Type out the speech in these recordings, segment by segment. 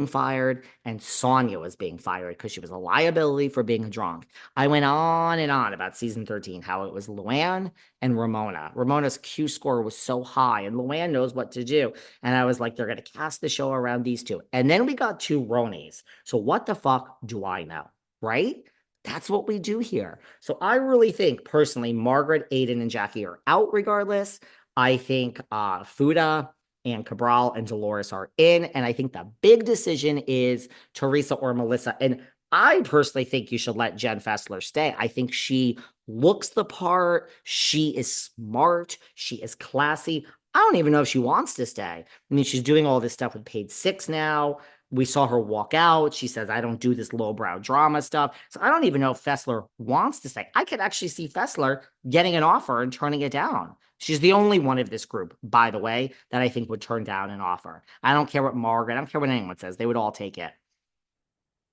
fired and Sonia was being fired because she was a liability for being a drunk. I went on and on about season 13, how it was Luann and Ramona. Ramona's Q score was so high, and Luann knows what to do. And I was like, they're going to cast the show around these two. And then we got two RHONYs. So what the fuck do I know? Right? That's what we do here. So I really think, personally, Margaret, Aiden, and Jackie are out regardless. I think Fuda and Cabral and Dolores are in. And I think the big decision is Teresa or Melissa. And I personally think you should let Jen Fessler stay. I think she looks the part. She is smart. She is classy. I don't even know if she wants to stay. I mean, she's doing all this stuff with Page Six now. We saw her walk out. She says, I don't do this lowbrow drama stuff. So I don't even know if Fessler wants to stay. I could actually see Fessler getting an offer and turning it down. She's the only one of this group, by the way, that I think would turn down an offer. I don't care what Margaret, I don't care what anyone says. They would all take it.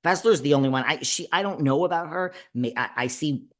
Fessler's the only one. I don't know about her.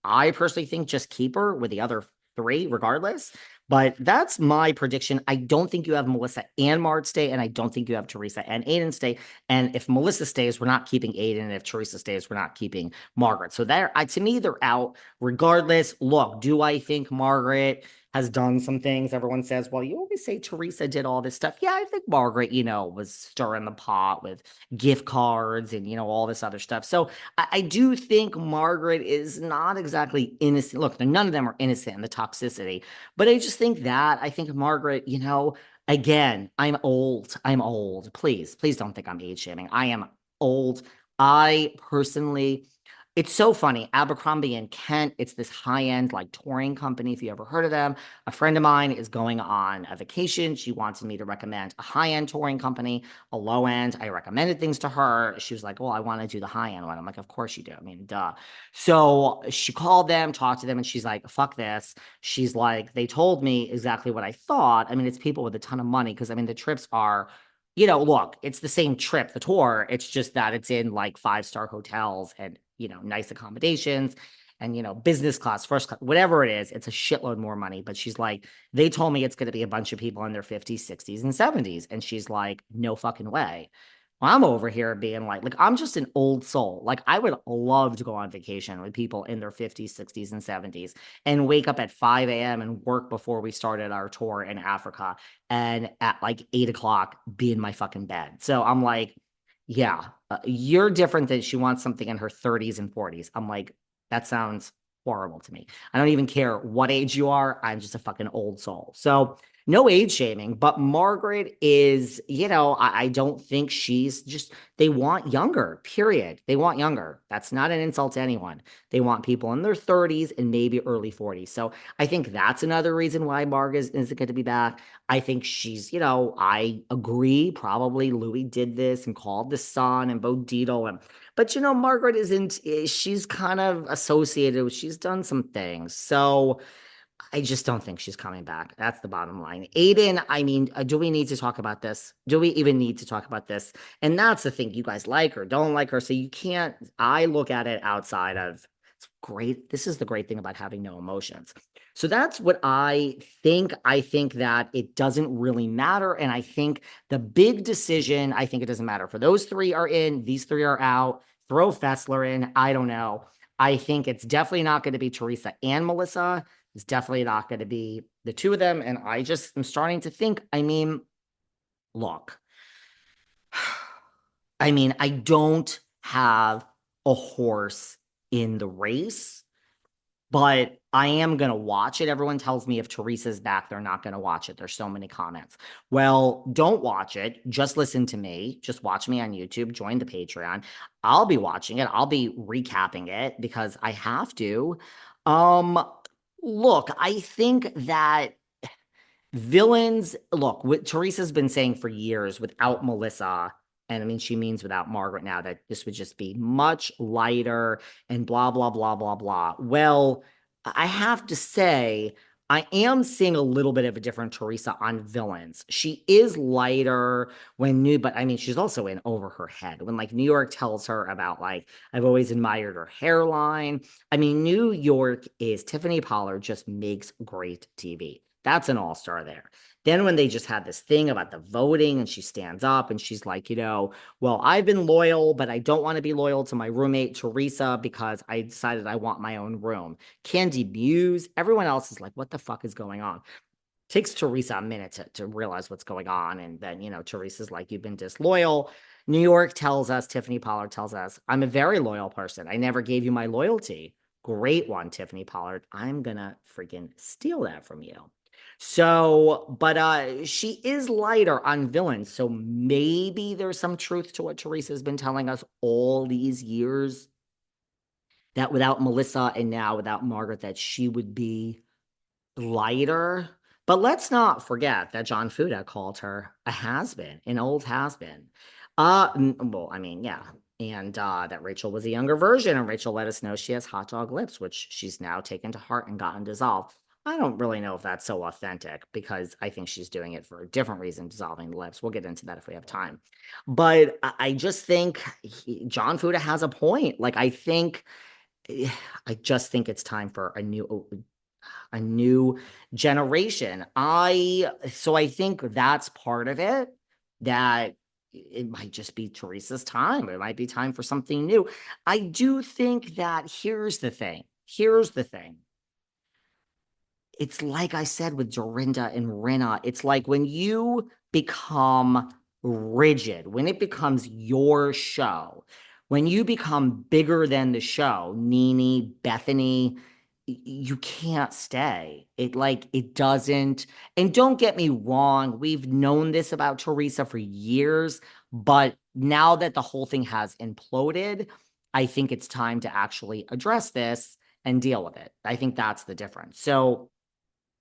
I personally think just keep her with the other three, regardless. But that's my prediction. I don't think you have Melissa and Mart stay, and I don't think you have Teresa and Aiden stay. And if Melissa stays, we're not keeping Aiden, and if Teresa stays, we're not keeping Margaret. So to me, they're out. Regardless, look, do I think Margaret has done some things? Everyone says, well, you always say Teresa did all this stuff. Yeah, I think Margaret, was stirring the pot with gift cards and, all this other stuff. So I do think Margaret is not exactly innocent. Look, none of them are innocent in the toxicity, but I just think I think Margaret, again, I'm old. I'm old. Please don't think I'm age shaming. I am old. I personally, it's so funny. Abercrombie and Kent, it's this high-end like touring company, if you ever heard of them. A friend of mine is going on a vacation. She wanted me to recommend a high-end touring company, a low-end. I recommended things to her. She was like, well, I want to do the high-end one. I'm like, of course you do. I mean, duh. So she called them, talked to them, and she's like, fuck this. She's like, they told me exactly what I thought. I mean, it's people with a ton of money because, I mean, the trips are look, it's the same trip, the tour. It's just that it's in like five-star hotels and, nice accommodations and, business class, first class, whatever it is. It's a shitload more money. But she's like, they told me it's going to be a bunch of people in their 50s, 60s, and 70s. And she's like, no fucking way. Well, I'm over here being like, I'm just an old soul. Like, I would love to go on vacation with people in their 50s, 60s, and 70s and wake up at 5 a.m. and work before we started our tour in Africa. And at like 8 o'clock, be in my fucking bed. So I'm like, yeah, you're different than she wants something in her 30s and 40s. I'm like, that sounds horrible to me. I don't even care what age you are. I'm just a fucking old soul. So no age shaming, but Margaret is, I don't think they want younger, period. They want younger. That's not an insult to anyone. They want people in their 30s and maybe early 40s. So I think that's another reason why Margaret isn't going to be back. I think she's, I agree. Probably Louis did this and called the Sun and Bo Dietl. But, Margaret she's kind of associated, she's done some things. So I just don't think she's coming back. That's the bottom line. Aiden, I mean, do we need to talk about this? Do we even need to talk about this? And that's the thing. You guys like her, don't like her. So you can't, I look at it outside of, it's great. This is the great thing about having no emotions. So that's what I think. I think that it doesn't really matter. And I think the big decision, I think it doesn't matter. For those three are in, these three are out. Throw Fessler in. I don't know. I think it's definitely not going to be Teresa and Melissa. It's definitely not going to be the two of them. And I just am starting to think, I mean, look, I mean, I don't have a horse in the race, but I am going to watch it. Everyone tells me if Teresa's back, they're not going to watch it. There's so many comments. Well, don't watch it. Just listen to me. Just watch me on YouTube. Join the Patreon. I'll be watching it. I'll be recapping it because I have to. Look, I think that look, what Teresa's been saying for years without Melissa, and I mean, she means without Margaret now, that this would just be much lighter and blah, blah, blah, blah, blah. Well, I have to say, I am seeing a little bit of a different Teresa on villains. She is lighter but I mean, she's also in over her head. When like New York tells her about like, I've always admired her hairline. I mean, New York is Tiffany Pollard just makes great TV. That's an all-star there. Then when they just had this thing about the voting and she stands up and she's like, well, I've been loyal, but I don't want to be loyal to my roommate, Teresa, because I decided I want my own room. Candy Muse, everyone else is like, what the fuck is going on? Takes Teresa a minute to realize what's going on. And then, Teresa's like, you've been disloyal. New York tells us, Tiffany Pollard tells us, I'm a very loyal person. I never gave you my loyalty. Great one, Tiffany Pollard. I'm gonna freaking steal that from you. So, but she is lighter on villains. So maybe there's some truth to what Teresa's been telling us all these years, that without Melissa and now without Margaret, that she would be lighter. But let's not forget that John Fuda called her a has-been, an old has-been. Well, I mean, yeah. And that Rachel was a younger version, and Rachel let us know she has hot dog lips, which she's now taken to heart and gotten dissolved. I don't really know if that's so authentic, because I think she's doing it for a different reason, dissolving the lips. We'll get into that if we have time. But I just think John Fuda has a point. Like, I just think it's time for a new generation. So I think that's part of it, that it might just be Teresa's time. It might be time for something new. I do think that here's the thing. It's like I said with Dorinda and Rinna. It's like when you become rigid, when it becomes your show, when you become bigger than the show, Nene, Bethany, you can't stay. It doesn't. And don't get me wrong, we've known this about Teresa for years, but now that the whole thing has imploded, I think it's time to actually address this and deal with it. I think that's the difference. So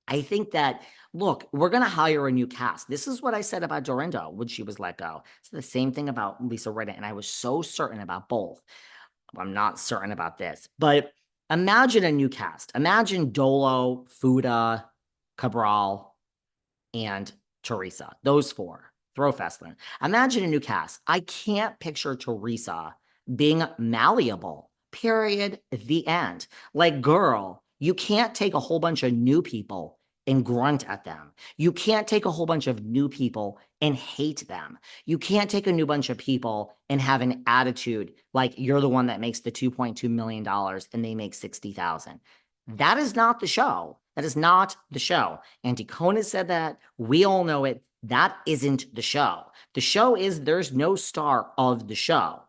I think that, look, we're going to hire a new cast. This is what I said about Dorinda when she was let go. It's the same thing about Lisa Rinna, and I was so certain about both. I'm not certain about this, but imagine a new cast. Imagine Dolo, Fuda, Cabral, and Teresa. Those four. Throw Festlin. Imagine a new cast. I can't picture Teresa being malleable. Period. The end. Like, girl, you can't take a whole bunch of new people and grunt at them. You can't take a whole bunch of new people and hate them. You can't take a new bunch of people and have an attitude like you're the one that makes the $2.2 million and they make 60,000. That is not the show. That is not the show. Andy Cohen has said that. We all know it. That isn't the show. The show is there's no star of the show.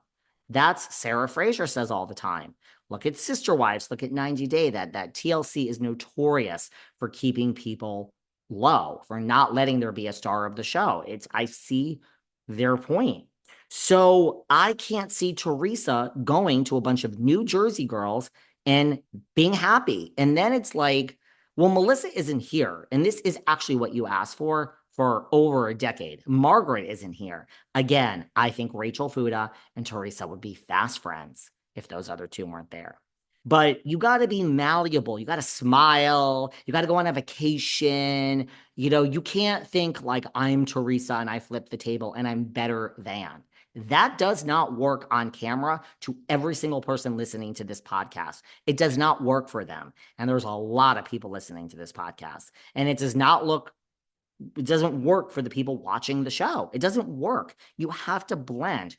That's Sarah Fraser says all the time. Look at Sister Wives. Look at 90 Day. That TLC is notorious for keeping people low, for not letting there be a star of the show. I see their point. So I can't see Teresa going to a bunch of New Jersey girls and being happy. And then it's like, well, Melissa isn't here. And this is actually what you asked for over a decade. Margaret isn't here. Again, I think Rachel Fuda and Teresa would be fast friends if those other two weren't there. But you got to be malleable. You got to smile. You got to go on a vacation. You can't think like I'm Teresa and I flip the table and I'm better than. That does not work on camera to every single person listening to this podcast. It does not work for them. And there's a lot of people listening to this podcast. And it doesn't work for the people watching the show. It doesn't work. You have to blend.